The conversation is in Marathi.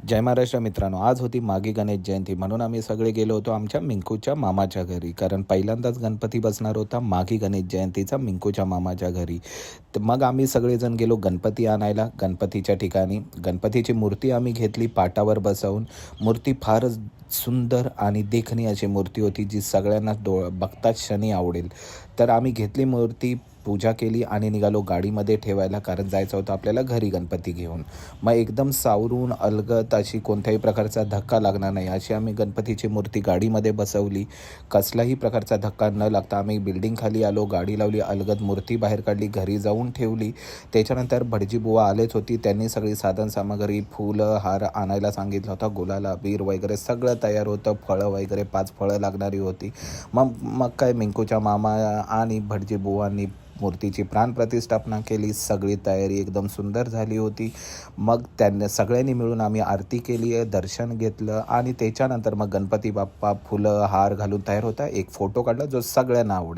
जय महाराष्ट्र मित्रांनो, आज होती मागी गणेश जयंती म्हणून आम्ही सगळे गेलो होतो आमच्या मिंकूच्या मामाच्या घरी. कारण पहिल्यांदाच गणपती बसणार होता मागी गणेश जयंतीचा मिंकूच्या मामाच्या घरी. तर मग आम्ही सगळेजण गेलो गणपती आणायला गणपतीच्या ठिकाणी. गणपतीची मूर्ती आम्ही घेतली पाटावर बसवून. मूर्ती फारच सुंदर आणि देखणी अशी मूर्ती होती जी सगळ्यांना बघताच क्षणी आवडेल. तर आम्ही घेतली मूर्ती, पूजा केली आणि निघालो गाडीमध्ये ठेवायला, कारण जायचं होतं आपल्याला घरी गणपती घेऊन. मग एकदम सावरून अलगद अशी कोणत्याही प्रकारचा धक्का लागणार नाही अशी आम्ही गणपतीची मूर्ती गाडीमध्ये बसवली. कसलाही प्रकारचा धक्का न लागता आम्ही बिल्डिंग खाली आलो, गाडी लावली, अलगद मूर्ती बाहेर काढली, घरी जाऊन ठेवली. त्याच्यानंतर भटजी बुवा आलेच होती. त्यांनी सगळी साधनसामग्री, फुलं, हार आणायला सांगितलं होतं. गुलाल, अबीर वगैरे सगळं तयार होतं. फळं वगैरे 5 फळं लागणारी होती. मग मग काय मिंकूच्या मामा आणि भटजी बुवांनी मूर्तीची प्राणप्रतिष्ठापना केली. सगळी तयारी एकदम सुंदर झाली होती. मग त्यांनी सगळ्यांनी मिळून आम्ही आरती केली आहे, दर्शन घेतलं आणि त्याच्यानंतर मग गणपती बाप्पा फुलं हार घालून तयार होता. एक फोटो काढला जो सगळ्यांना आवडेल.